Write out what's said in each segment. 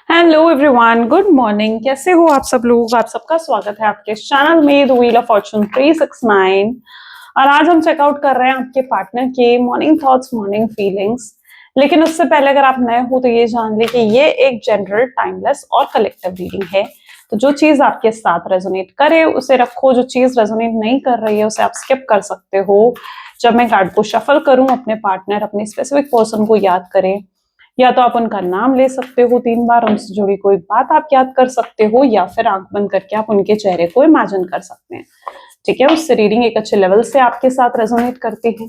Hello everyone, good morning. कैसे हो आप सब लोग? आप सबका स्वागत है आपके चैनल में द व्हील ऑफ फॉर्चून 369। और आज हम चेकआउट कर रहे हैं आपके पार्टनर के मॉर्निंग थॉट्स, मॉर्निंग फीलिंग्स। लेकिन उससे पहले अगर आप नए हो तो ये जान ले कि ये एक जनरल, टाइमलेस और कलेक्टिव रीडिंग है। तो जो चीज आपके साथ रेजोनेट करे उसे रखो, जो चीज रेजोनेट नहीं कर रही है उसे आप स्किप कर सकते हो। जब मैं कार्ड को शफल करूं, अपने पार्टनर, अपने स्पेसिफिक पर्सन को याद करें, या तो आप उनका नाम ले सकते हो 3 बार, उनसे जुड़ी कोई बात आप याद कर सकते हो, या फिर आंख बंद करके आप उनके चेहरे को इमेजिन कर सकते हैं। ठीक है, उससे रीडिंग एक अच्छे लेवल से आपके साथ रेजोनेट करते हैं।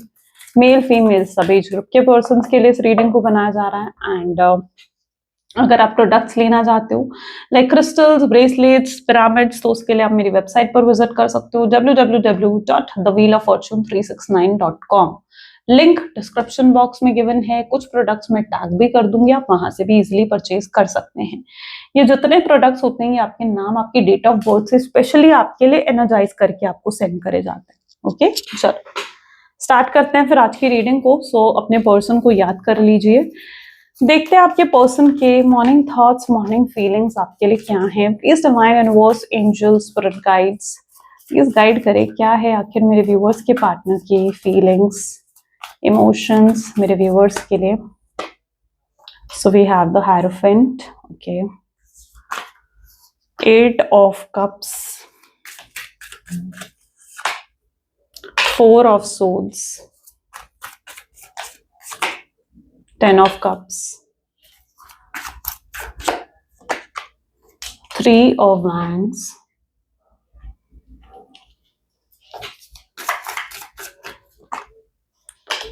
मेल फीमेल सभी ग्रुप के पर्सन के लिए इस रीडिंग को बनाया जा रहा है। एंड अगर आप प्रोडक्ट्स लेना चाहते हो लाइक क्रिस्टल्स, ब्रेसलेट्स, पिरामिड्स, तो उसके लिए आप मेरी वेबसाइट पर विजिट कर सकते हो www.thewheeloffortune369.com। लिंक डिस्क्रिप्शन बॉक्स में गिवन है। कुछ प्रोडक्ट्स मैं टैग भी कर दूंगी, आप वहां से भी इजिली परचेज कर सकते हैं। ये जितने प्रोडक्ट्स होते हैं ये आपके नाम, आपकी डेट ऑफ बर्थ से स्पेशली आपके लिए एनर्जाइज करके आपको सेंड करे जाते हैं। ओके, चलो स्टार्ट करते हैं फिर आज की रीडिंग को। सो अपने पर्सन को याद कर लीजिए। देखते हैं आपके पर्सन के मॉर्निंग थॉट्स, मॉर्निंग फीलिंग्स आपके लिए क्या हैं। Please divine universe, angels, spirit guides please guide करें क्या है आखिर मेरे व्यूअर्स के पार्टनर की फीलिंग्स, इमोशंस मेरे व्यूअर्स के लिए। So we have the hierophant, okay, 8 of cups, 4 of swords, 10 of cups, 3 of wands,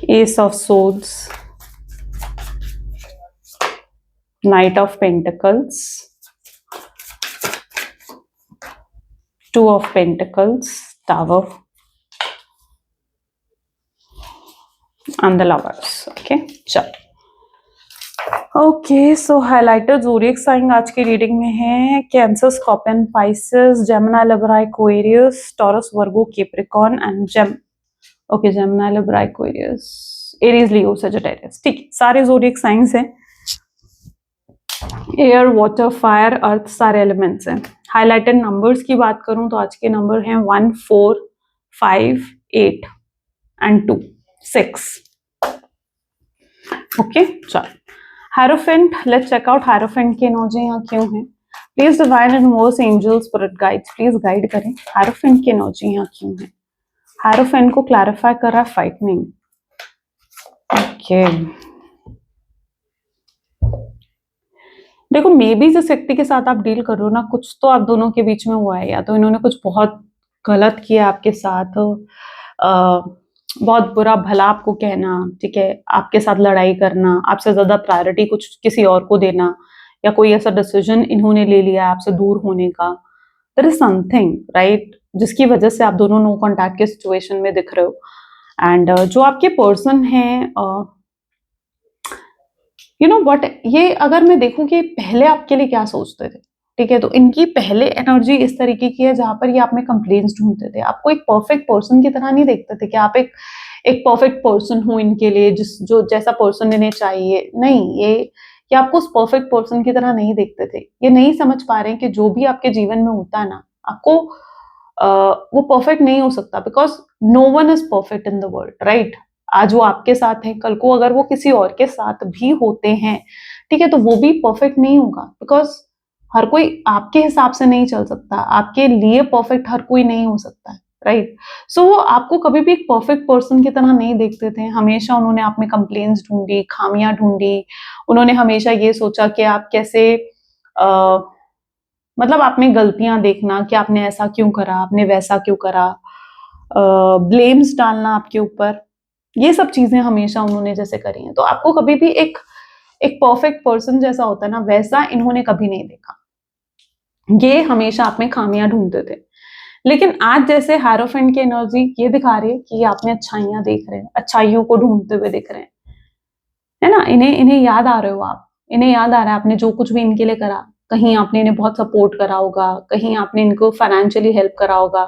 ace of swords, knight of pentacles, 2 of pentacles, tower, and the lovers। Okay, चलो okay. सो highlighter zodiac sign आज की reading में है cancer, scorpion, Pisces, Gemini, Libra, Aquarius, taurus, Virgo, Capricorn and okay, Gemini, Libra, Aquarius, Aries, Leo, Sagittarius. ठीक है, सारे zodiac science हैं। Air, water, fire, अर्थ, सारे एलिमेंट्स हैं। हाइलाइटेड नंबर्स की बात करूं तो आज के नंबर हैं 1, 4, 5, 8 एंड 2, 6। ओके, चलो hierophant, let's check out hierophant की एनर्जी यहाँ क्यों है। Please divine and universe, angels, spirit guides please guide करें हायरोफेंट की एनर्जी यहाँ क्यों है। हायरोफेंट को क्लैरिफाई कर रहा है फाइटनिंग। ओके, देखो मे बी जिस व्यक्ति के साथ आप डील कर रहे हो ना, कुछ तो आप दोनों के बीच में हुआ है, या तो इन्होंने कुछ बहुत गलत किया आपके साथ, बहुत बुरा भला आपको कहना, ठीक है, आपके साथ लड़ाई करना, आपसे ज्यादा प्रायोरिटी कुछ किसी और को देना, या कोई ऐसा डिसीजन इन्होंने ले लिया आपसे दूर होने का। देयर इज समथिंग राइट, जिसकी वजह से आप दोनों नो कॉन्टैक्ट के सिचुएशन में दिख रहे हो। एंड जो आपके पर्सन है, यू नो व्हाट, ये अगर मैं देखूं कि पहले आपके लिए क्या सोचते थे, ठीक है, तो इनकी पहले एनर्जी इस तरीके की है जहां पर ये आप में कंप्लेंट्स ढूंढते थे, आपको एक परफेक्ट पर्सन की तरह नहीं देखते थे कि आप एक परफेक्ट पर्सन हो इनके लिए, जो जैसा पर्सन इन्हें चाहिए। नहीं, ये आपको उस परफेक्ट पर्सन की तरह नहीं देखते थे। ये नहीं समझ पा रहे हैं कि जो भी आपके जीवन में होता है ना, आपको वो परफेक्ट नहीं हो सकता, because no one is perfect in the world, right. आज वो आपके साथ है, कल को अगर वो किसी और के साथ भी होते हैं, ठीक है, तो वो भी परफेक्ट नहीं होगा, बिकॉज हर कोई आपके हिसाब से नहीं चल सकता, आपके लिए परफेक्ट हर कोई नहीं हो सकता है, राइट। सो वो आपको कभी भी एक परफेक्ट पर्सन की तरह नहीं देखते थे। हमेशा उन्होंने आप में कंप्लेंट्स ढूंढी, खामियां ढूंढी। उन्होंने हमेशा ये सोचा कि आप कैसे मतलब आप में गलतियां देखना कि आपने ऐसा क्यों करा, आपने वैसा क्यों करा, ब्लेम्स डालना आपके ऊपर, ये सब चीजें हमेशा उन्होंने जैसे करी हैं। तो आपको कभी भी एक परफेक्ट पर्सन जैसा होता है ना, वैसा इन्होंने कभी नहीं देखा। ये हमेशा आप में खामियां ढूंढते थे। लेकिन आज जैसे हायरोफेंट की एनर्जी ये दिखा रही है कि आप में अच्छाइयां देख रहे हैं, अच्छाइयों को ढूंढते हुए दिख रहे हैं, है ना। इन्हें याद आ रहे हो आप, इन्हें याद आ रहा है आपने जो कुछ भी इनके लिए करा। कहीं आपने इन्हें बहुत सपोर्ट करा होगा, कहीं आपने इनको फाइनेंशियली हेल्प करा होगा,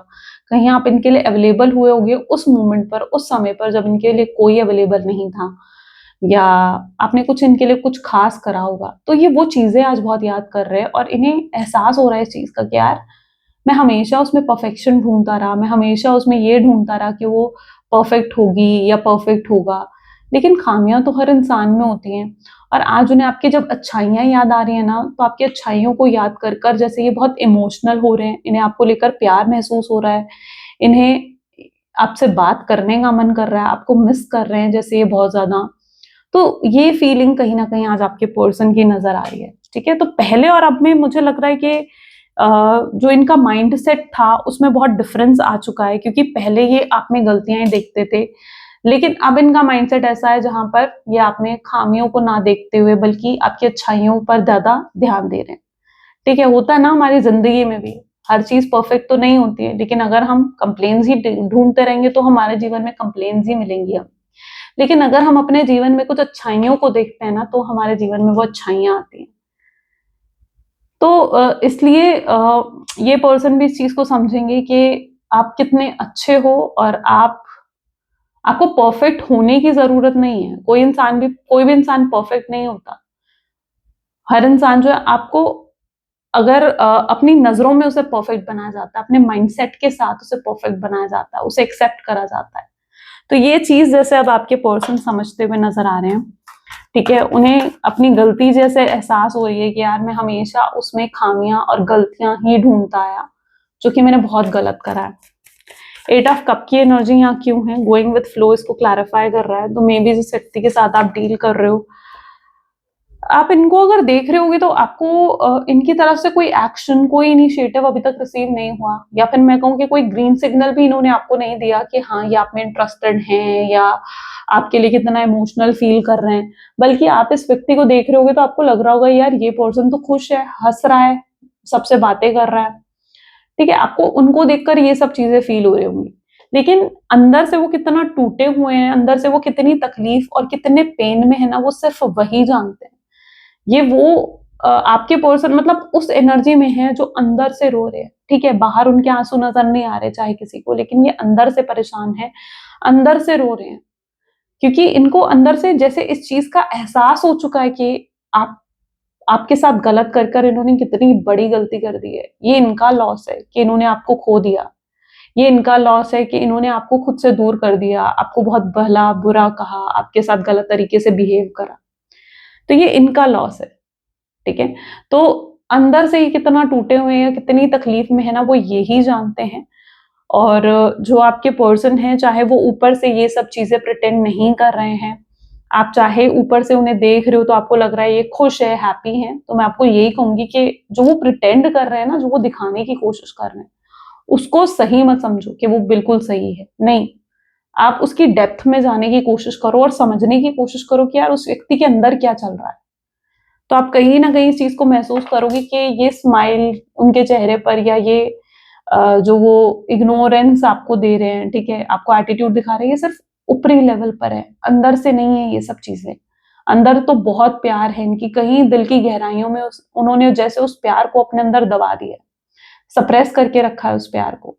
कहीं आप इनके लिए अवेलेबल हुए होंगे उस मोमेंट पर, उस समय पर जब इनके लिए कोई अवेलेबल नहीं था। या आपने कुछ इनके लिए कुछ खास करा होगा, तो ये वो चीजें आज बहुत याद कर रहे हैं और इन्हें एहसास हो रहा है इस चीज का कि यार मैं हमेशा उसमें परफेक्शन ढूंढता रहा, मैं हमेशा उसमें ये ढूंढता रहा कि वो परफेक्ट होगी या परफेक्ट होगा, लेकिन खामियां तो हर इंसान में होती हैं। और आज उन्हें आपकी जब अच्छाइयां याद आ रही है ना, तो आपकी अच्छाइयों को याद कर कर जैसे ये बहुत इमोशनल हो रहे हैं, इन्हें आपको लेकर प्यार महसूस हो रहा है, इन्हें आपसे बात करने का मन कर रहा है, आपको मिस कर रहे हैं जैसे ये बहुत ज्यादा। तो ये फीलिंग कहीं ना कहीं आज आपके पर्सन की नजर आ रही है। ठीक है, तो पहले और अब में मुझे लग रहा है कि जो इनका माइंडसेट था उसमें बहुत डिफरेंस आ चुका है, क्योंकि पहले ये आप में गलतियां ही देखते थे, लेकिन अब इनका माइंडसेट ऐसा है जहां पर ये आप में खामियों को ना देखते हुए बल्कि आपकी अच्छाइयों पर ज्यादा ध्यान दे रहे हैं। ठीक है, होता है ना हमारी जिंदगी में भी हर चीज परफेक्ट तो नहीं होती है, लेकिन अगर हम कंप्लेन्स ही ढूंढते रहेंगे तो हमारे जीवन में कंप्लेन्स ही मिलेंगी हम। लेकिन अगर हम अपने जीवन में कुछ अच्छाइयों को देखते हैं ना, तो हमारे जीवन में वो अच्छाइयां आती हैं। तो इसलिए ये पर्सन भी इस चीज को समझेंगे कि आप कितने अच्छे हो और आपको परफेक्ट होने की जरूरत नहीं है। कोई भी इंसान परफेक्ट नहीं होता। हर इंसान जो है आपको अगर अपनी नजरों में उसे परफेक्ट बनाया जाता है, अपने माइंडसेट के साथ उसे परफेक्ट बनाया जाता है, उसे एक्सेप्ट करा जाता है। तो ये चीज जैसे अब आपके पर्सन समझते हुए नजर आ रहे हैं। ठीक है, उन्हें अपनी गलती जैसे एहसास हो रही है कि यार मैं हमेशा उसमें खामियां और गलतियां ही ढूंढता आया, जो कि मैंने बहुत गलत करा है। 8 ऑफ कप की एनर्जी यहाँ क्यों है, गोइंग विथ फ्लो इसको क्लैरिफाई कर रहा है। तो मे बी जिस व्यक्ति के साथ आप डील कर रहे हो, आप इनको अगर देख रहे होगे तो आपको इनकी तरफ से कोई एक्शन, कोई इनिशिएटिव अभी तक रिसीव नहीं हुआ, या फिर मैं कहूँ कि कोई ग्रीन सिग्नल भी इन्होंने आपको नहीं दिया कि हाँ ये आप में इंटरेस्टेड हैं या आपके लिए कितना इमोशनल फील कर रहे हैं। बल्कि आप इस व्यक्ति को देख रहे होगे तो आपको लग रहा होगा यार ये पर्सन तो खुश है, हंस रहा है, सबसे बातें कर रहा है। ठीक है, आपको उनको देखकर ये सब चीजें फील हो रही होंगी, लेकिन अंदर से वो कितना टूटे हुए हैं, अंदर से वो कितनी तकलीफ और कितने पेन में है ना, वो सिर्फ वही जानते हैं। ये वो आपके पर्सन मतलब उस एनर्जी में है जो अंदर से रो रहे हैं। ठीक है, बाहर उनके आंसू नजर नहीं आ रहे चाहे किसी को, लेकिन ये अंदर से परेशान है, अंदर से रो रहे हैं, क्योंकि इनको अंदर से जैसे इस चीज का एहसास हो चुका है कि आप आपके साथ गलत कर कर इन्होंने कितनी बड़ी गलती कर दी है। ये इनका लॉस है कि इन्होंने आपको खो दिया, ये इनका लॉस है कि इन्होंने आपको खुद से दूर कर दिया, आपको बहुत भला बुरा कहा, आपके साथ गलत तरीके से बिहेव करा। तो ये इनका लॉस है। ठीक है, तो अंदर से ये कितना टूटे हुए हैं, कितनी तकलीफ में है ना, वो यही जानते हैं। और जो आपके पर्सन है, चाहे वो ऊपर से ये सब चीजें प्रिटेंड नहीं कर रहे हैं, आप चाहे ऊपर से उन्हें देख रहे हो तो आपको लग रहा है ये खुश है, हैप्पी है, तो मैं आपको यही कहूंगी कि जो वो प्रिटेंड कर रहे हैं ना, जो वो दिखाने की कोशिश कर रहे हैं, उसको सही मत समझो कि वो बिल्कुल सही है। नहीं, आप उसकी डेप्थ में जाने की कोशिश करो और समझने की कोशिश करो कि यार उस व्यक्ति के अंदर क्या चल रहा है। तो आप कहीं ना कहीं इस चीज को महसूस करोगे कि ये स्माइल उनके चेहरे पर, या ये जो वो इग्नोरेंस आपको दे रहे हैं, ठीक है, आपको एटीट्यूड दिखा रहे हैं, ये सिर्फ ऊपरी लेवल पर है, अंदर से नहीं है ये सब चीजें। अंदर तो बहुत प्यार है इनकी, कहीं दिल की गहराइयों में उन्होंने जैसे उस प्यार को अपने अंदर दबा दिया है, सप्रेस करके रखा है उस प्यार को,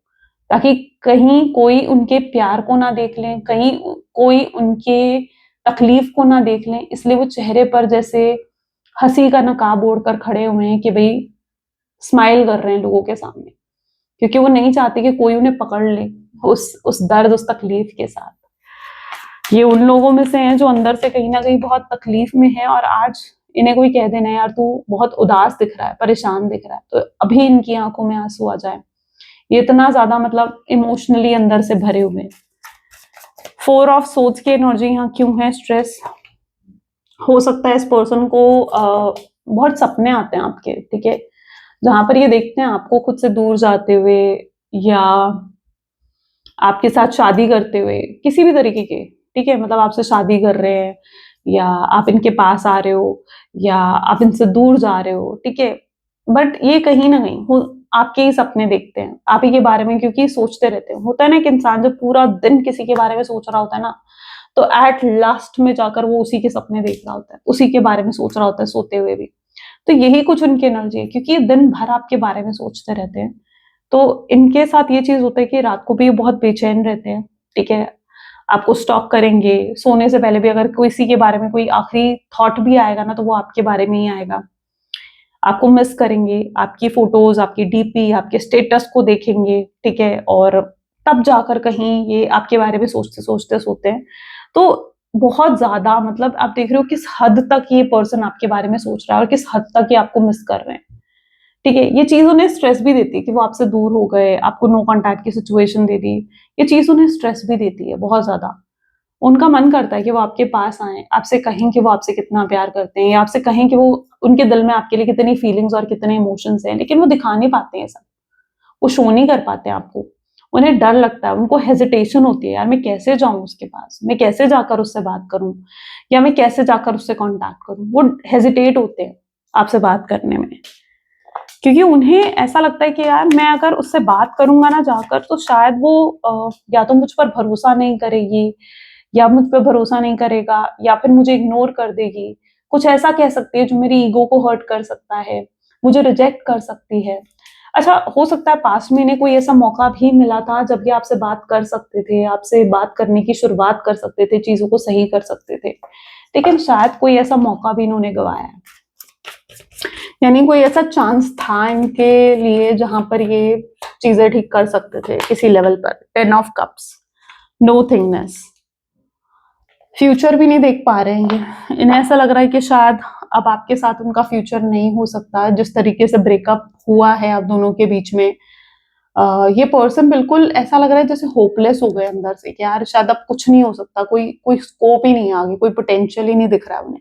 ताकि कहीं कोई उनके प्यार को ना देख लें, कहीं कोई उनके तकलीफ को ना देख लें, इसलिए वो चेहरे पर जैसे हंसी का नकाब ओढ़कर खड़े हुए हैं कि भाई स्माइल कर रहे हैं लोगों के सामने, क्योंकि वो नहीं चाहते कि कोई उन्हें पकड़ ले उस दर्द, उस तकलीफ के साथ। ये उन लोगों में से हैं जो अंदर से कहीं ना कहीं बहुत तकलीफ में है, और आज इन्हें कोई कह देना यार तू बहुत उदास दिख रहा है, परेशान दिख रहा है, तो अभी इनकी आंखों में आंसू आ जाए। ये इतना ज्यादा मतलब इमोशनली अंदर से भरे हुए हैं। 4 ऑफ सोर्ड्स की एनर्जी यहाँ क्यों है, स्ट्रेस। हो सकता है इस पर्सन को बहुत सपने आते हैं आपके, ठीक है, जहां पर ये देखते हैं आपको खुद से दूर जाते हुए, या आपके साथ शादी करते हुए, किसी भी तरीके के, ठीक है, मतलब आपसे शादी कर रहे हैं, या आप इनके पास आ रहे हो, या आप इनसे दूर जा रहे हो, ठीक है, बट ये कहीं ना कहीं आपके ही सपने देखते हैं, आप ही के बारे में, क्योंकि सोचते रहते हैं। होता है ना कि इंसान जब पूरा दिन किसी के बारे में सोच रहा होता है ना, तो एट लास्ट में जाकर वो उसी के सपने देख रहा होता है, उसी के बारे में सोच रहा होता है सोते हुए भी। तो यही कुछ उनकी एनर्जी है, क्योंकि ये दिन भर आपके बारे में सोचते रहते हैं। तो इनके साथ ये चीज होता है कि रात को भी ये बहुत बेचैन रहते हैं, ठीक है, आपको स्टॉक करेंगे। सोने से पहले भी अगर किसी के बारे में कोई आखिरी थॉट भी आएगा ना, तो वो आपके बारे में ही आएगा। आपको मिस करेंगे, आपकी फोटोज, आपकी डीपी, आपके स्टेटस को देखेंगे, ठीक है, और तब जाकर कहीं ये आपके बारे में सोचते सोचते सोते हैं। तो बहुत ज्यादा, मतलब आप देख रहे हो किस हद तक ये पर्सन आपके बारे में सोच रहा है और किस हद तक ये आपको मिस कर रहे हैं, ठीक है। ये चीज उन्हें स्ट्रेस भी देती है कि वो आपसे दूर हो गए, आपको नो कांटेक्ट की सिचुएशन दे दी। ये चीज उन्हें स्ट्रेस भी देती है बहुत ज्यादा। उनका मन करता है कि वो आपके पास आए, आपसे कहें कि वो आपसे कितना प्यार करते हैं, या आपसे कहें कि वो उनके दिल में आपके लिए कितनी फीलिंग्स और कितने इमोशंस हैं, लेकिन वो दिखा नहीं पाते हैं सब। वो शो नहीं कर पाते आपको। उन्हें डर लगता है, उनको हेजिटेशन होती है, यार मैं कैसे जाऊं उसके पास, मैं कैसे जाकर उससे बात करूं, या मैं कैसे जाकर उससे कांटेक्ट करूं। वो हेजिटेट होते हैं आपसे बात करने में, क्योंकि उन्हें ऐसा लगता है कि यार मैं अगर उससे बात करूंगा ना जाकर, तो शायद वो या तो मुझ पर भरोसा नहीं करेगी, या मुझ पर भरोसा नहीं करेगा, या फिर मुझे इग्नोर कर देगी। कुछ ऐसा कह सकती है जो मेरी ईगो को हर्ट कर सकता है, मुझे रिजेक्ट कर सकती है। अच्छा, हो सकता है पास्ट में इन्हें कोई ऐसा मौका भी मिला था जब ये आपसे बात कर सकते थे, आपसे बात करने की शुरुआत कर सकते थे, चीजों को सही कर सकते थे, लेकिन शायद कोई ऐसा मौका भी इन्होंने गवाया है। यानी कोई ऐसा चांस था इनके लिए जहां पर ये चीजें ठीक कर सकते थे किसी लेवल पर। 10 ऑफ कप्स, नो थिंगनेस, फ्यूचर भी नहीं देख पा रहे हैं। इन्हें ऐसा लग रहा है कि शायद अब आपके साथ उनका फ्यूचर नहीं हो सकता। जिस तरीके से ब्रेकअप हुआ है आप दोनों के बीच में, ये पर्सन बिल्कुल ऐसा लग रहा है जैसे होपलेस हो गए अंदर से कि यार शायद अब कुछ नहीं हो सकता, कोई कोई स्कोप ही नहीं है आगे, कोई पोटेंशियल ही नहीं दिख रहा है उन्हें।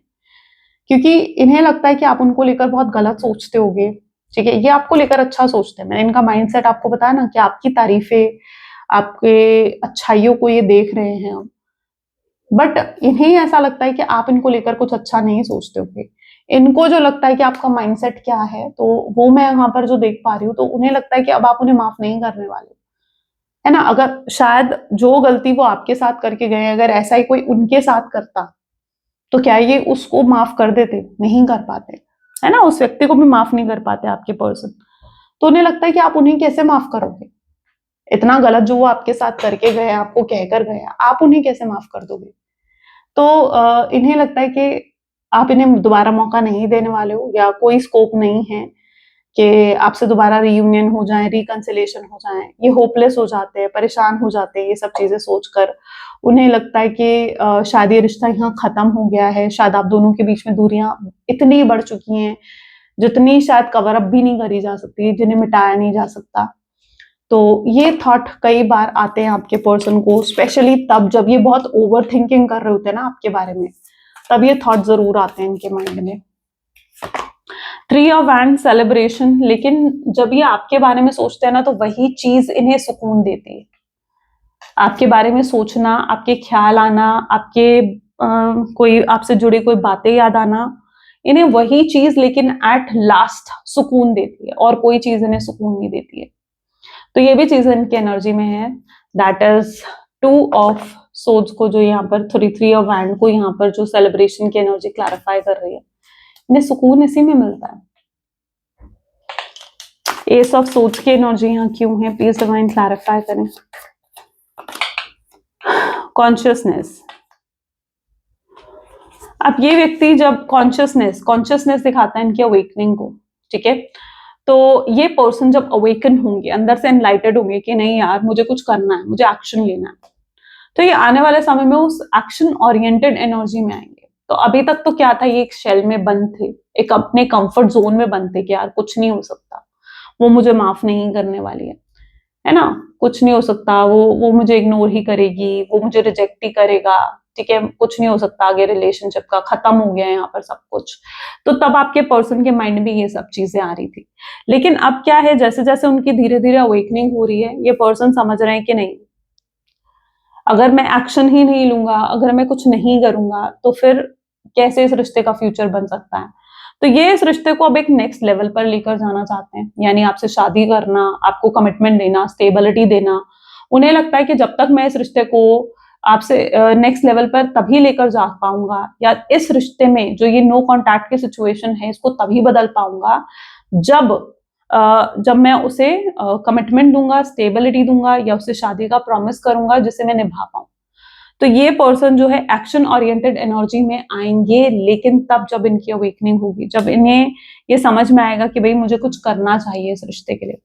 क्योंकि इन्हें लगता है कि आप उनको लेकर बहुत गलत सोचते होगे, ठीक है। ये आपको लेकर अच्छा सोचते हैं। मैंने इनका माइंडसेट आपको बताया ना कि आपकी तारीफें, आपके अच्छाइयों को ये देख रहे हैं, बट इन्हें ऐसा लगता है कि आप इनको लेकर कुछ अच्छा नहीं सोचते होगे। इनको जो लगता है कि आपका माइंडसेट क्या है, तो वो मैं यहाँ पर जो देख पा रही हूँ, तो उन्हें लगता है कि अब आप उन्हें माफ नहीं करने वाले, है ना। अगर शायद जो गलती वो आपके साथ करके गए, अगर ऐसा ही कोई उनके साथ करता, तो क्या ये उसको माफ कर देते? नहीं कर पाते, है ना। उस व्यक्ति को भी माफ नहीं कर पाते आपके पर्सन। तो उन्हें लगता है कि आप उन्हें कैसे माफ करोगे? इतना गलत जो वो आपके साथ करके गए, आपको कहकर गए, आप उन्हें कैसे माफ कर दोगे? तो इन्हें लगता है कि आप इन्हें दोबारा मौका नहीं देने वाले हो, या कोई स्कोप नहीं है कि आपसे दोबारा रीयूनियन हो जाए, रिकंसिलेशन हो जाए। ये होपलेस हो जाते हैं, परेशान हो जाते हैं ये सब चीजें सोचकर। उन्हें लगता है कि शायद ये रिश्ता यहाँ खत्म हो गया है, शायद आप दोनों के बीच में दूरियां इतनी बढ़ चुकी हैं जितनी शायद कवर अप भी नहीं करी जा सकती, जिन्हें मिटाया नहीं जा सकता। तो ये थॉट कई बार आते हैं आपके पर्सन को, स्पेशली तब जब ये बहुत ओवर थिंकिंग कर रहे होते हैं ना आपके बारे में, तब ये थॉट जरूर आते हैं इनके माइंड में। 3 ऑफ वैंड, सेलिब्रेशन। लेकिन जब ये आपके बारे में सोचते हैं ना, तो वही चीज इन्हें सुकून देती है। आपके बारे में सोचना, आपके ख्याल आना, आपके कोई आपसे जुड़ी कोई बातें याद आना, इन्हें वही चीज लेकिन एट लास्ट सुकून देती है, और कोई चीज इन्हें सुकून नहीं देती है। तो ये भी चीज इनकी एनर्जी में है। दैट इज 2 ऑफ सोर्ड्स को, जो यहाँ पर 3 ऑफ वैंड को यहाँ पर जो सेलिब्रेशन की एनर्जी क्लैरिफाई कर रही है, इन्हें सुकून इसी में मिलता है। एस ऑफ सोर्ड्स की एनर्जी यहाँ क्यों है, प्लीज डिवाइन क्लैरिफाई करें। कॉन्शियसनेस। अब ये व्यक्ति जब कॉन्शियसनेस दिखाता है इनकी अवेकनिंग को, ठीक है। तो ये पर्सन जब अवेकन होंगे, अंदर से एनलाइटेड होंगे कि नहीं यार मुझे कुछ करना है, मुझे एक्शन लेना है, तो ये आने वाले समय में उस एक्शन ओरिएंटेड एनर्जी में आएंगे। तो अभी तक तो क्या था, ये एक शेल में बंद थे, एक अपने कंफर्ट जोन में बंद थे कि यार कुछ नहीं हो सकता, वो मुझे माफ नहीं करने वाली है ना, कुछ नहीं हो सकता, वो मुझे इग्नोर ही करेगी, वो मुझे रिजेक्ट ही करेगा, ठीक है, कुछ नहीं हो सकता आगे, रिलेशनशिप का खत्म हो गया है यहाँ पर सब कुछ। तो तब आपके पर्सन के माइंड में ये सब चीजें आ रही थी। लेकिन अब क्या है, जैसे जैसे उनकी धीरे धीरे अवेकनिंग हो रही है, ये पर्सन समझ रहे हैं कि नहीं, अगर मैं एक्शन ही नहीं लूंगा, अगर मैं कुछ नहीं करूंगा, तो फिर कैसे इस रिश्ते का फ्यूचर बन सकता है। तो ये इस रिश्ते को अब एक नेक्स्ट लेवल पर लेकर जाना चाहते हैं, यानी आपसे शादी करना, आपको कमिटमेंट देना, स्टेबिलिटी देना। उन्हें लगता है कि जब तक मैं इस रिश्ते को आपसे नेक्स्ट लेवल पर तभी लेकर जा पाऊंगा, या इस रिश्ते में जो ये नो कॉन्टैक्ट की सिचुएशन है इसको तभी बदल पाऊंगा जब मैं उसे कमिटमेंट दूंगा, स्टेबिलिटी दूंगा, या उसे शादी का प्रॉमिस करूंगा जिसे मैं निभा पाऊं। तो ये पर्सन जो है एक्शन ओरिएंटेड एनर्जी में आएंगे, लेकिन तब जब इनकी अवेकनिंग होगी, जब इन्हें ये समझ में आएगा कि भाई मुझे कुछ करना चाहिए इस रिश्ते के लिए,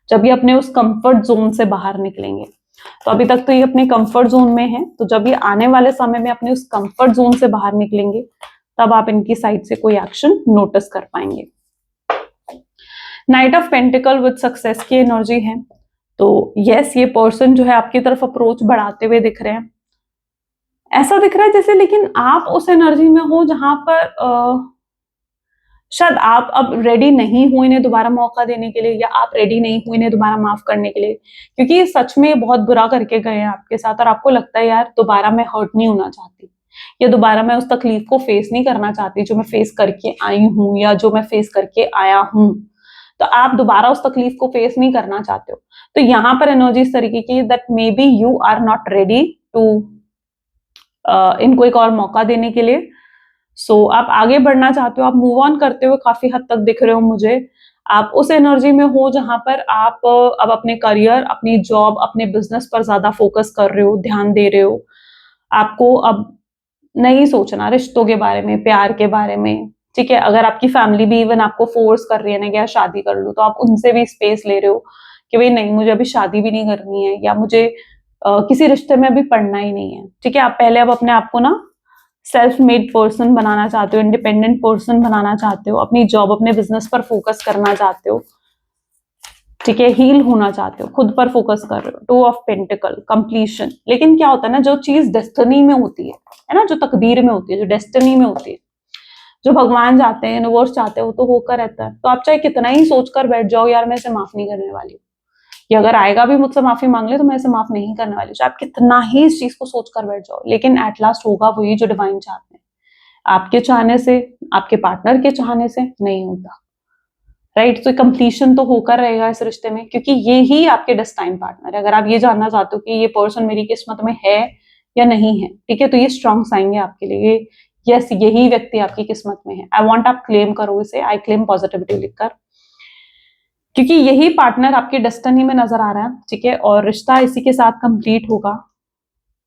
जब ये अपने उस कंफर्ट जोन से बाहर निकलेंगे। तो अभी तक तो ये अपने कंफर्ट जोन में है, तो जब ये आने वाले समय में अपने उस कंफर्ट जोन से बाहर निकलेंगे, तब आप इनकी साइड से कोई एक्शन नोटिस कर पाएंगे। Night of pentacle with success की एनर्जी है, तो यस, ये पर्सन जो है आपकी तरफ अप्रोच बढ़ाते हुए दिख रहे हैं। ऐसा दिख रहा है जैसे, लेकिन आप उस एनर्जी में हो जहां पर शायद आप अब रेडी नहीं हो इन्हें दोबारा मौका देने के लिए, या आप रेडी नहीं हो इन्हें दोबारा माफ करने के लिए, क्योंकि ये सच में बहुत बुरा करके गए हैं आपके साथ, और आपको लगता है यार दोबारा मैं हर्ट नहीं होना चाहती, या दोबारा मैं उस तकलीफ को फेस नहीं करना चाहती जो मैं फेस करके आई हूं, या जो मैं फेस करके आया हूं। तो आप दोबारा उस तकलीफ को फेस नहीं करना चाहते हो। तो यहाँ पर एनर्जी इस तरीके की that may be you are not ready to इनको एक और मौका देने के लिए। सो आप आगे बढ़ना चाहते हो, आप मूव ऑन करते हुए काफी हद तक दिख रहे हो मुझे। आप उस एनर्जी में हो जहां पर आप अब अपने करियर, अपनी जॉब, अपने बिजनेस पर ज्यादा फोकस कर रहे हो, ध्यान दे रहे हो। आपको अब नहीं सोचना रिश्तों के बारे में, प्यार के बारे में, ठीक है। अगर आपकी फैमिली भी इवन आपको फोर्स कर रही है ना कि यार शादी कर लो, तो आप उनसे भी स्पेस ले रहे हो कि भाई नहीं, मुझे अभी शादी भी नहीं करनी है, या मुझे किसी रिश्ते में अभी पढ़ना ही नहीं है, ठीक है। आप पहले अब अपने आप को ना सेल्फ मेड पर्सन बनाना चाहते हो, इंडिपेंडेंट पर्सन बनाना चाहते हो, अपनी जॉब, अपने बिजनेस पर फोकस करना चाहते हो, ठीक है। हील होना चाहते हो, खुद पर फोकस कर रहे हो। Two of pentacle, completion. लेकिन क्या होता है ना, जो चीज डेस्टिनी में होती है ना, जो तकदीर में होती है, जो डेस्टिनी में होती है, जो भगवान चाहते हैं, यूनिवर्स चाहते हैं, वो तो होकर रहता है। तो आप चाहे कितना ही सोचकर बैठ जाओ यार मैं इसे माफ नहीं करने वाली हूँ, या अगर आएगा भी मुझसे माफी मांग ले तो मैं इसे माफ नहीं करने वाली हूँ, चाहे आप कितना ही इस चीज को सोचकर बैठ जाओ, लेकिन एट लास्ट होगा वही जो डिवाइन चाहते हैं। आपके चाहने से, आपके पार्टनर के चाहने से नहीं होता, राइट। तो कंप्लीशन तो होकर रहेगा इस रिश्ते में, क्योंकि ये ही आपके डेस्टाइन पार्टनर है। अगर आप ये जानना चाहते हो कि ये पर्सन मेरी किस्मत में है या नहीं है, ठीक है, तो ये स्ट्रॉन्ग साइन है आपके लिए। यस, यही व्यक्ति आपकी किस्मत में है। आई वॉन्ट आप क्लेम करो इसे, आई क्लेम पॉजिटिविटी लिखकर, क्योंकि यही पार्टनर आपकी डेस्टिनी में नजर आ रहा है, ठीक है। और रिश्ता इसी के साथ कंप्लीट होगा।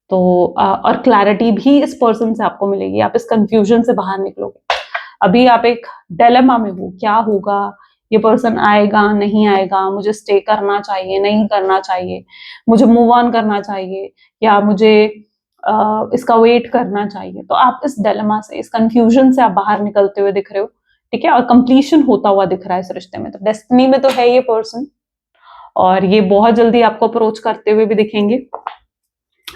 तो और क्लैरिटी भी इस पर्सन से आपको मिलेगी, आप इस कंफ्यूजन से बाहर निकलोगे। अभी आप एक डायलेमा में हो, क्या होगा, ये पर्सन आएगा नहीं आएगा, मुझे स्टे करना चाहिए नहीं करना चाहिए, मुझे मूव ऑन करना चाहिए, या मुझे इसका वेट करना चाहिए। तो आप इस डायलेमा से, इस कंफ्यूजन से आप बाहर निकलते हुए दिख रहे हो, ठीक है। और कंप्लीशन होता हुआ दिख रहा है इस रिश्ते में। तो डेस्टिनी में तो है ये पर्सन, और ये बहुत जल्दी आपको अप्रोच करते हुए भी दिखेंगे।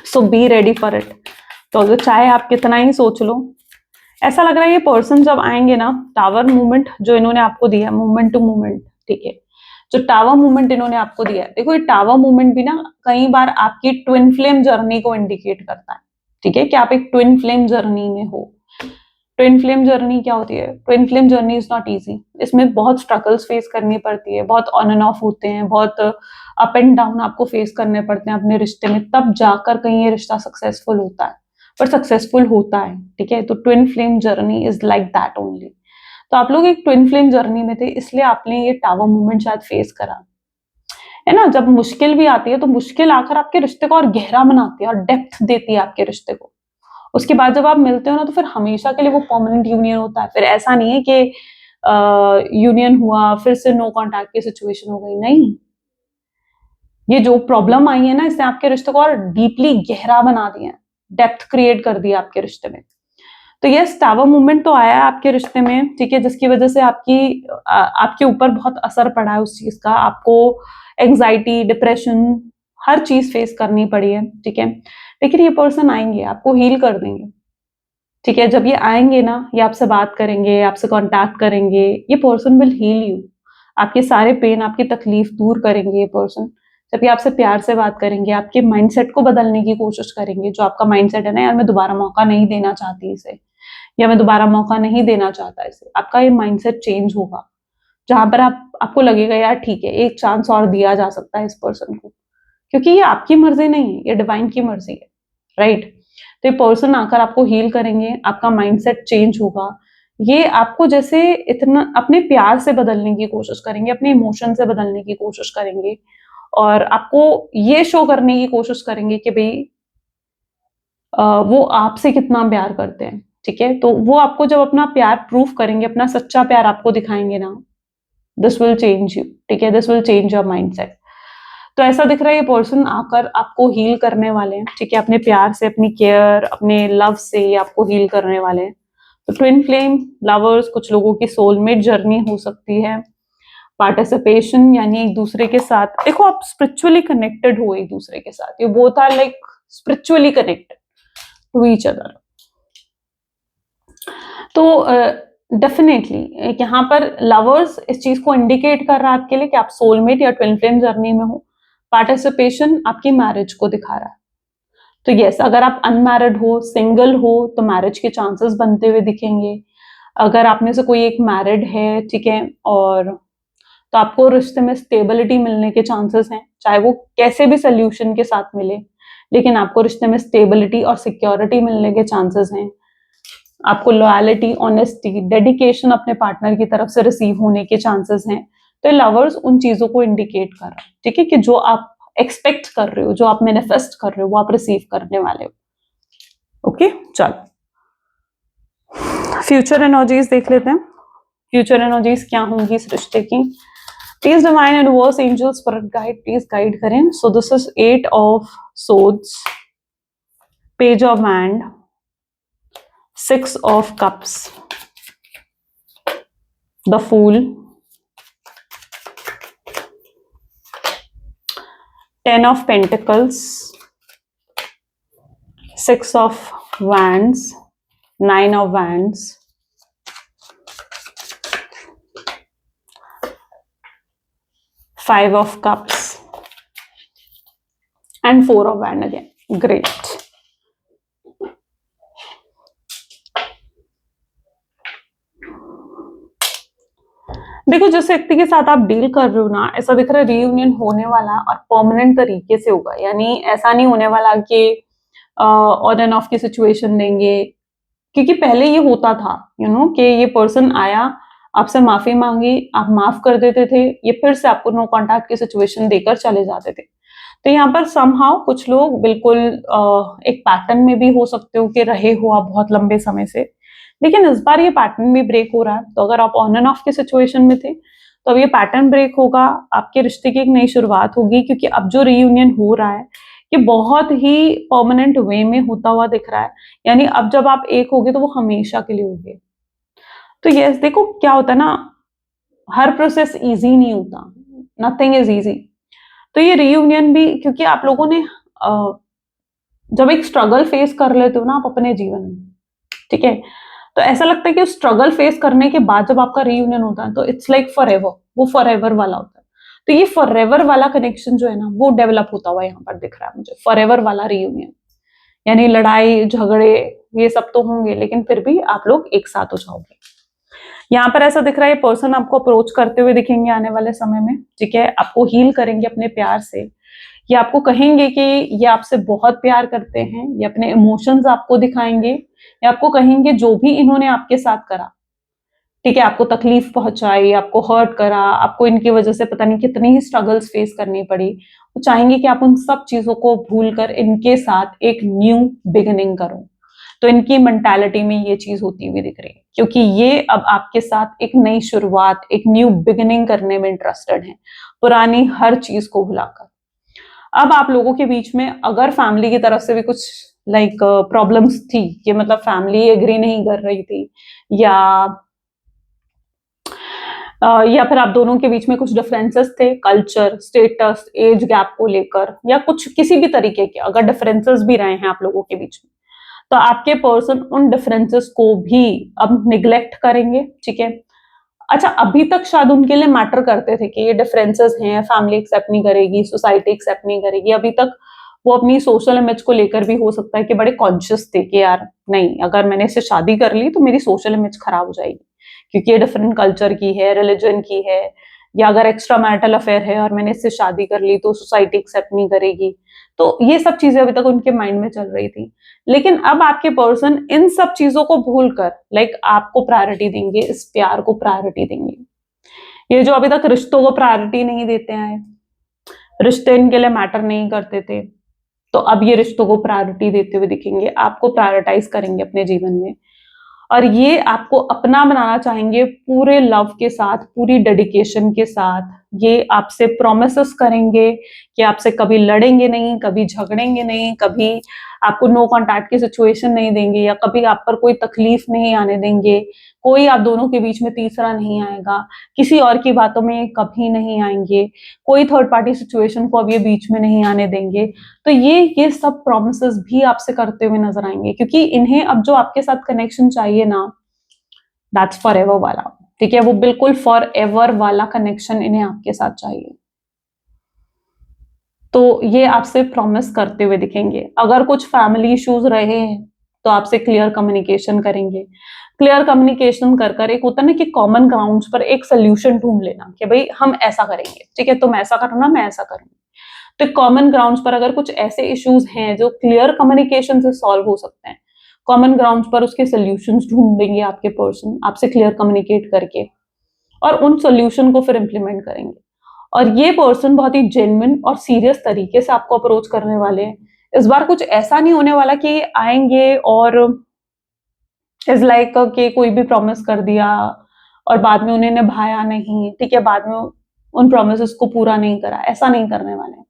सो बी रेडी फॉर इट। तो अगर चाहे आप कितना ही सोच लो, ऐसा लग रहा है ये पर्सन जब आएंगे ना, टावर मूवमेंट जो इन्होंने आपको दिया, मूवमेंट टू मूवमेंट, ठीक है, जो टावर मूवमेंट इन्होंने आपको दिया है, देखो ये टावर मूवमेंट भी ना कई बार आपकी ट्विन फ्लेम जर्नी को इंडिकेट करता है, ठीक है, कि आप एक ट्विन फ्लेम जर्नी में हो। ट्विन फ्लेम जर्नी क्या होती है? Twin flame journey is not easy. इसमें बहुत स्ट्रगल्स फेस करनी पड़ती है, बहुत ऑन एंड ऑफ होते हैं, बहुत अप एंड डाउन आपको फेस करने पड़ते हैं अपने रिश्ते में, तब जाकर कहीं ये रिश्ता सक्सेसफुल होता है, पर सक्सेसफुल होता है, ठीक है। तो twin flame journey is like that only. तो आप लोग एक ट्विन फ्लेम जर्नी में थे, इसलिए आपने ये टावर मूवमेंट शायद फेस करा, है ना। जब मुश्किल भी आती है तो मुश्किल आकर आपके रिश्ते को और गहरा बनाती है और डेप्थ देती है आपके रिश्ते को। उसके बाद जब आप मिलते हो ना, तो फिर हमेशा के लिए वो परमानेंट यूनियन होता है। फिर ऐसा नहीं है कि यूनियन हुआ फिर से नो कांटेक्ट की सिचुएशन हो गई, नहीं। ये जो प्रॉब्लम आई है ना, इसने आपके रिश्ते को और डीपली गहरा बना दिया, डेप्थ क्रिएट कर दिया आपके रिश्ते में। तो ये टावर मूवमेंट तो आया है आपके रिश्ते में, ठीक है, जिसकी वजह से आपके ऊपर बहुत असर पड़ा है उस चीज का। आपको एंग्जाइटी, डिप्रेशन, हर चीज फेस करनी पड़ी है, ठीक है। लेकिन ये पर्सन आएंगे, आपको हील कर देंगे, ठीक है। जब ये आएंगे ना, ये आपसे बात करेंगे, आपसे कांटेक्ट करेंगे, ये पर्सन विल हील यू। आपके सारे पेन, आपकी तकलीफ दूर करेंगे ये पर्सन। जब ये आपसे प्यार से बात करेंगे, आपके माइंडसेट को बदलने की कोशिश करेंगे। जो आपका माइंडसेट है ना, यार मैं दोबारा मौका नहीं देना चाहती इसे, या मैं दोबारा मौका नहीं देना चाहता इसे, आपका ये माइंडसेट चेंज होगा। जहां पर आपको लगेगा यार ठीक है, एक चांस और दिया जा सकता है इस पर्सन को, क्योंकि ये आपकी मर्जी नहीं है, ये डिवाइन की मर्जी है, राइट। तो ये पर्सन आकर आपको हील करेंगे, आपका माइंडसेट चेंज होगा। ये आपको जैसे इतना अपने प्यार से बदलने की कोशिश करेंगे, अपने इमोशन से बदलने की कोशिश करेंगे, और आपको ये शो करने की कोशिश करेंगे कि भाई वो आपसे कितना प्यार करते हैं, ठीक है। तो वो आपको जब अपना प्यार प्रूफ करेंगे, अपना सच्चा प्यार आपको दिखाएंगे ना, दिस विल चेंज यू, ठीक है, this will change your mindset. तो ऐसा दिख रहा है ये पर्सन आकर आपको हील करने वाले हैं, ठीक है, अपने प्यार से, अपनी केयर, अपने लव से आपको हील करने वाले हैं। तो ट्विन फ्लेम लवर्स, कुछ लोगों की सोलमेट जर्नी हो सकती है। पार्टिसिपेशन यानी एक दूसरे के साथ, देखो आप स्पिरिचुअली कनेक्टेड हो एक दूसरे के साथ, you both are like spiritually connected to each other. तो डेफिनेटली यहाँ पर लवर्स इस चीज को इंडिकेट कर रहा है आपके लिए कि आप सोलमेट या ट्विन फ्लेम जर्नी में हो। पार्टिसिपेशन आपकी मैरिज को दिखा रहा है। तो यस, अगर आप अनमैरिड हो, सिंगल हो, तो मैरिज के चांसेस बनते हुए दिखेंगे। अगर आप में से कोई एक मैरिड है, ठीक है, और तो आपको रिश्ते में स्टेबिलिटी मिलने के चांसेस हैं, चाहे वो कैसे भी सोल्यूशन के साथ मिले, लेकिन आपको रिश्ते में स्टेबिलिटी और सिक्योरिटी मिलने के चांसेस हैं। आपको लॉयलिटी, ऑनेस्टी, डेडिकेशन अपने पार्टनर की तरफ से रिसीव होने के चांसेस हैं। तो लवर्स उन चीजों को इंडिकेट कर रहा है, ठीक है, कि जो आप एक्सपेक्ट कर रहे हो, जो आप मैनिफेस्ट कर रहे हो, वो आप रिसीव करने वाले हो। ओके, चलो फ्यूचर एनर्जीज देख लेते हैं। फ्यूचर एनर्जीज क्या होंगी इस रिश्ते की। Please divine universe, angel, spirit guide, please guide करें। So this is 8 of swords, page of wand, 6 of cups, the fool, 10 of pentacles, 6 of wands, 9 of wands, 5 of cups, and 4 of wands again. Great. देखो, जिस व्यक्ति के साथ आप deal कर रहे हो ना, ऐसा दिख रहा है रीयूनियन होने वाला और परमानेंट तरीके से होगा। यानी ऐसा नहीं होने वाला कि ऑन एंड ऑफ की सिचुएशन देंगे, क्योंकि पहले ये होता था, कि ये पर्सन आया, आपसे माफी मांगी, आप माफ कर देते थे, ये फिर से आपको नो कॉन्टैक्ट की सिचुएशन देकर चले जाते थे। तो यहाँ पर समहाउ कुछ लोग बिल्कुल एक पैटर्न में भी हो सकते हो कि रहे हो आप बहुत लंबे समय से, लेकिन इस बार ये पैटर्न भी ब्रेक हो रहा है। तो अगर आप ऑन एंड ऑफ के सिचुएशन में थे, तो अब ये पैटर्न ब्रेक होगा, आपके रिश्ते की एक नई शुरुआत होगी, क्योंकि अब जो रीयूनियन हो रहा है ये बहुत ही परमानेंट वे में होता हुआ दिख रहा है। यानी अब जब आप एक होगे तो वो हमेशा के लिए होगे। तो यस, देखो क्या होता है ना, हर प्रोसेस इजी नहीं होता, नथिंग इज इजी। तो ये रीयूनियन भी, क्योंकि आप लोगों ने जब एक स्ट्रगल फेस कर लेते हो ना आप अपने जीवन में, ठीक है, तो ऐसा लगता है कि स्ट्रगल फेस करने के बाद जब आपका रीयूनियन होता है तो इट्स लाइक फॉर एवर, वो फॉर एवर वाला होता है। तो ये फॉर एवर वाला कनेक्शन जो है ना, वो डेवलप होता हुआ यहाँ पर दिख रहा है मुझे, फॉर एवर वाला रीयूनियन। यानी लड़ाई झगड़े ये सब तो होंगे, लेकिन फिर भी आप लोग एक साथ हो जाओगे। यहाँ पर ऐसा दिख रहा है, ये पर्सन आपको अप्रोच करते हुए दिखेंगे आने वाले समय में, ठीक है, आपको हील करेंगे अपने प्यार से। ये आपको कहेंगे कि ये आपसे बहुत प्यार करते हैं, ये अपने इमोशंस आपको दिखाएंगे, ये आपको कहेंगे जो भी इन्होंने आपके साथ करा, ठीक है, आपको तकलीफ पहुंचाई, आपको हर्ट करा, आपको इनकी वजह से पता नहीं कितनी ही स्ट्रगल्स फेस करनी पड़ी, वो चाहेंगे कि आप उन सब चीजों को भूलकर इनके साथ एक न्यू बिगिनिंग करो। तो इनकी मेंटालिटी में ये चीज होती हुई दिख रही है, क्योंकि ये अब आपके साथ एक नई शुरुआत, एक न्यू बिगिनिंग करने में इंटरेस्टेड है, पुरानी हर चीज को भुलाकर। अब आप लोगों के बीच में अगर फैमिली की तरफ से भी कुछ लाइक प्रॉब्लम्स थी, कि मतलब फैमिली एग्री नहीं कर रही थी, या फिर आप दोनों के बीच में कुछ डिफरेंसेस थे, कल्चर, स्टेटस, एज गैप को लेकर, या कुछ किसी भी तरीके के अगर डिफरेंसेस भी रहे हैं आप लोगों के बीच में, तो आपके पर्सन उन डिफरेंसेस को भी अब निग्लेक्ट करेंगे, ठीक है। अच्छा, अभी तक शायद उनके लिए मैटर करते थे कि ये डिफरेंसेस हैं, फैमिली एक्सेप्ट नहीं करेगी, सोसाइटी एक्सेप्ट नहीं करेगी, अभी तक वो अपनी सोशल इमेज को लेकर भी हो सकता है कि बड़े कॉन्शियस थे कि यार नहीं, अगर मैंने इससे शादी कर ली तो मेरी सोशल इमेज खराब हो जाएगी, क्योंकि ये डिफरेंट कल्चर की है, रिलीजन की है, या अगर एक्स्ट्रा मैरिटल अफेयर है और मैंने इससे शादी कर ली तो सोसाइटी एक्सेप्ट नहीं करेगी। तो ये सब चीजें अभी तक उनके माइंड में चल रही थी, लेकिन अब आपके पर्सन इन सब चीजों को भूलकर लाइक आपको प्रायोरिटी देंगे, इस प्यार को प्रायोरिटी देंगे। ये जो अभी तक रिश्तों को प्रायोरिटी नहीं देते हैं, रिश्ते इनके लिए मैटर नहीं करते थे, तो अब ये रिश्तों को प्रायोरिटी देते हुए दिखेंगे, आपको प्रायोरिटाइज करेंगे अपने जीवन में, और ये आपको अपना बनाना चाहेंगे पूरे लव के साथ, पूरी डेडिकेशन के साथ। ये आपसे प्रोमिसेस करेंगे कि आपसे कभी लड़ेंगे नहीं, कभी झगड़ेंगे नहीं, कभी आपको नो कॉन्टैक्ट की सिचुएशन नहीं देंगे, या कभी आप पर कोई तकलीफ नहीं आने देंगे। कोई आप दोनों के बीच में तीसरा नहीं आएगा, किसी और की बातों में कभी नहीं आएंगे, कोई थर्ड पार्टी सिचुएशन को अब ये बीच में नहीं आने देंगे। तो ये सब प्रोमिसेस भी आपसे करते हुए नजर आएंगे, क्योंकि इन्हें अब जो आपके साथ कनेक्शन चाहिए ना, दैट्स फॉर एवर वाला। ठीक है, वो बिल्कुल फॉर एवर वाला कनेक्शन इन्हें आपके साथ चाहिए। तो ये आपसे प्रॉमिस करते हुए दिखेंगे। अगर कुछ फैमिली इश्यूज रहे हैं तो आपसे क्लियर कम्युनिकेशन करेंगे। क्लियर कम्युनिकेशन कर कर एक होता है ना कि कॉमन ग्राउंड्स पर एक सोल्यूशन ढूंढ लेना कि भाई हम ऐसा करेंगे, ठीक है, तुम ऐसा करो ना, मैं ऐसा करूंगी। तो कॉमन ग्राउंड्स पर अगर कुछ ऐसे इश्यूज हैं जो क्लियर कम्युनिकेशन से सॉल्व हो सकते हैं, कॉमन ग्राउंड्स पर उसके सोल्यूशंस ढूंढेंगे आपके पर्सन आपसे क्लियर कम्युनिकेट करके, और उन सोल्यूशन को फिर इंप्लीमेंट करेंगे। और ये पर्सन बहुत ही जेन्युइन और सीरियस तरीके से आपको अप्रोच करने वाले हैं। इस बार कुछ ऐसा नहीं होने वाला कि आएंगे और इज लाइक कि कोई भी प्रॉमिस कर दिया और बाद में उन्हें निभाया नहीं, ठीक है, बाद में उन प्रोमिस को पूरा नहीं करा, ऐसा नहीं करने वाले हैं।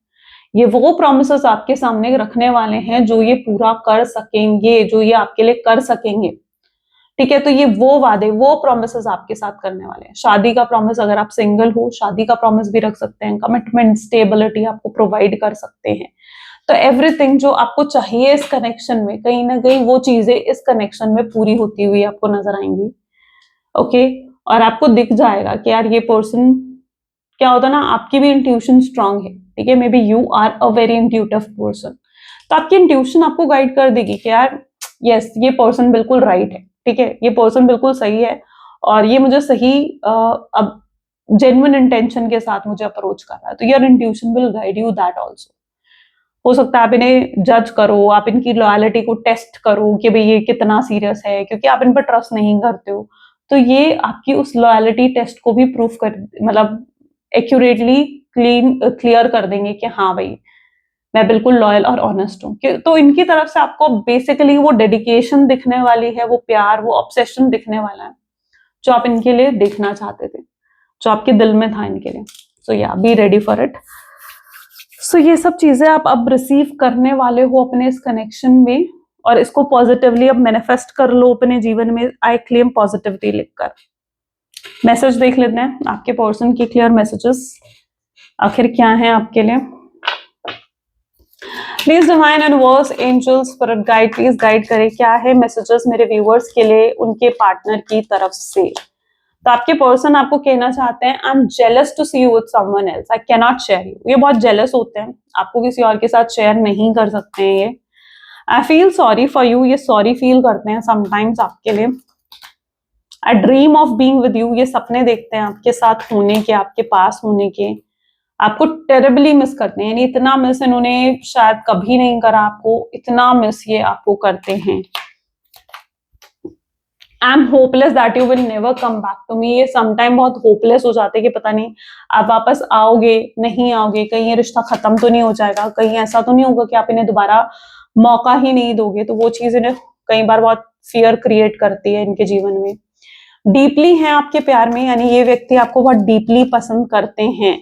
ये वो प्रोमिस आपके सामने रखने वाले हैं जो ये पूरा कर सकेंगे, जो ये आपके लिए कर सकेंगे। ठीक है, तो ये वो वादे, वो प्रोमिस आपके साथ करने वाले हैं। शादी का प्रॉमिस, अगर आप सिंगल हो, शादी का प्रॉमिस भी रख सकते हैं। कमिटमेंट, स्टेबिलिटी आपको प्रोवाइड कर सकते हैं। तो एवरीथिंग जो आपको चाहिए इस कनेक्शन में, कहीं ना कहीं वो चीजें इस कनेक्शन में पूरी होती हुई आपको नजर आएंगी। ओके, और आपको दिख जाएगा कि यार ये पर्सन, क्या होता है ना, आपकी भी इंट्यूशन स्ट्रांग है, ठीक है, may be you are a very intuitive person. तो आपकी इंट्यूशन आपको गाइड कर देगी कि यार यस, ये पर्सन बिल्कुल राइट है, ठीक है, ये पर्सन बिल्कुल सही है, और ये मुझे सही अब जेन्युइन इंटेंशन के साथ मुझे अप्रोच कर रहा है। तो your intuition will guide you that also. हो सकता है आप इन्हें जज करो, आप इनकी लॉयलिटी को टेस्ट करो कि भाई ये कितना सीरियस है, क्योंकि आप इन पर ट्रस्ट नहीं करते हो। तो ये आपकी उस लॉयलिटी टेस्ट को भी प्रूफ कर, मतलब एक्यूरेटली क्लियर कर देंगे कि हाँ भाई मैं बिल्कुल लॉयल और ऑनेस्ट हूँ। तो इनकी तरफ से आपको बेसिकली वो डेडिकेशन दिखने वाली है, वो प्यार, वो ऑब्सेशन दिखने वाला है जो आप इनके लिए देखना चाहते थे, जो आपके दिल में था इनके लिए। सो या बी रेडी फॉर इट। सो ये सब चीजें आप अब रिसीव करने वाले हो अपने इस कनेक्शन में, और इसको पॉजिटिवली अब मैनिफेस्ट कर लो अपने जीवन में। आई क्लेम पॉजिटिविटी लिखकर। मैसेज देख लेते हैं आपके पर्सन की क्लियर मैसेजेस आखिर क्या है आपके लिए। Please divine universe, angels, spirit guide, please guide करें क्या है मैसेजेस मेरे व्यूअर्स के लिए उनके पार्टनर की तरफ से। तो आपके पर्सन आपको कहना चाहते हैं, I am jealous to see you with someone else, I can not share you. ये बहुत जेलस होते हैं, आपको किसी और के साथ शेयर नहीं कर सकते हैं ये। I feel sorry for you, ये सॉरी फील करते हैं समटाइम्स आपके लिए। आई dream of being with you, ये सपने देखते हैं आपके साथ होने के, आपके पास होने के। आपको टेरिबली मिस करते हैं, यानी इतना मिस इन्होंने शायद कभी नहीं करा आपको, इतना मिस ये आपको करते हैं। I am hopeless that you will never come back to me, ये समटाइम बहुत होपलेस हो जाते हैं कि पता नहीं आप वापस आओगे नहीं आओगे, कहीं ये रिश्ता खत्म तो नहीं हो जाएगा, कहीं ऐसा तो नहीं होगा कि आप इन्हें दोबारा मौका ही नहीं दोगे। तो वो चीज इन्हें कई बार बहुत फियर क्रिएट करती है इनके जीवन में। डीपली हैं आपके प्यार में, यानी ये व्यक्ति आपको बहुत डीपली पसंद करते हैं।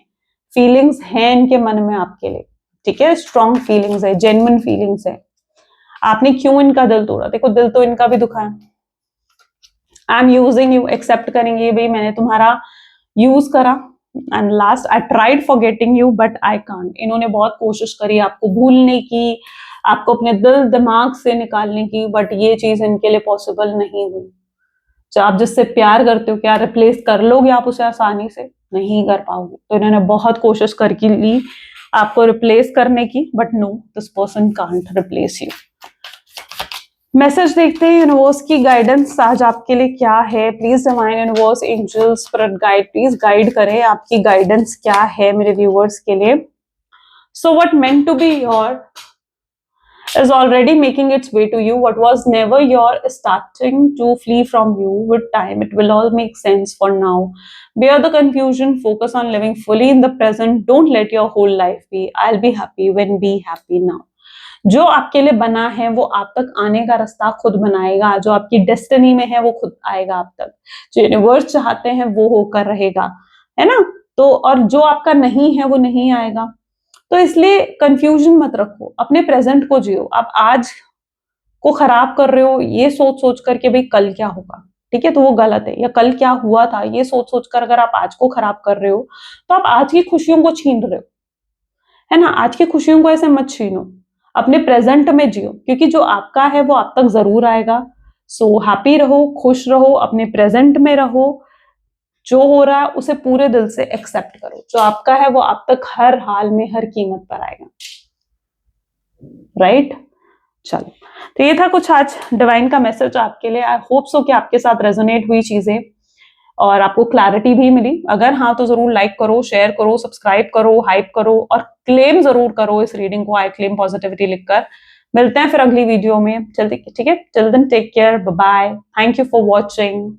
फीलिंग्स हैं इनके मन में आपके लिए, ठीक है, स्ट्रॉन्ग फीलिंग्स है, जेन्युइन फीलिंग्स है। आपने क्यों इनका दिल तोड़ा, देखो दिल तो इनका भी दुखा है। I am using you, accept करेंगे भाई मैंने तुम्हारा यूज करा। And last, I tried forgetting you but I can't, इन्होंने बहुत कोशिश करी आपको भूलने की, आपको अपने दिल दिमाग से निकालने की, बट ये चीज इनके लिए पॉसिबल नहीं हुई। जो आप जिससे प्यार करते हो, क्या रिप्लेस कर लोगे आप उसे आसानी से? नहीं कर पाओगे। तो इन्होंने बहुत कोशिश करके ली आपको रिप्लेस करने की, but no, this person can't replace you. Message देखते हैं यूनिवर्स की गाइडेंस आज आपके लिए क्या है। Please divine universe, angel, spirit guide, please guide करें, आपकी गाइडेंस क्या है मेरे व्यूअर्स के लिए। So what meant to be your is already making its way to you. What was never your starting to flee from you with time. It will all make sense for now. Bear the confusion. Focus on living fully in the present. Don't let your whole life be, I'll be happy when be happy now. जो आपके लिए बना है वो आप तक आने का रास्ता खुद बनाएगा, जो आपकी डेस्टिनी में है वो खुद आएगा आप तक, जो यूनिवर्स चाहते हैं वो होकर रहेगा, है ना। तो और जो आपका नहीं है वो नहीं आएगा। तो इसलिए कंफ्यूजन मत रखो, अपने प्रेजेंट को जियो। आप आज को खराब कर रहे हो ये सोच सोच करके भाई कल क्या होगा, ठीक है, तो वो गलत है। या कल क्या हुआ था ये सोच सोच कर अगर आप आज को खराब कर रहे हो तो आप आज की खुशियों को छीन रहे हो, है ना। आज की खुशियों को ऐसे मत छीनो, अपने प्रेजेंट में जियो, क्योंकि जो आपका है वो आप तक जरूर आएगा। सो हैप्पी रहो, खुश रहो, अपने प्रेजेंट में रहो, जो हो रहा है उसे पूरे दिल से एक्सेप्ट करो। जो आपका है वो आप तक हर हाल में हर कीमत पर आएगा, राइट। चलो, तो ये था कुछ आज डिवाइन का मैसेज आपके लिए। आई होप सो कि आपके साथ रेजोनेट हुई चीजें और आपको क्लैरिटी भी मिली। अगर हाँ तो जरूर लाइक करो, शेयर करो, सब्सक्राइब करो, हाइप करो और क्लेम जरूर करो इस रीडिंग को, आई क्लेम पॉजिटिविटी लिखकर। मिलते हैं फिर अगली वीडियो में जल्दी, ठीक है। Till then take care, bye bye, thank you for watching.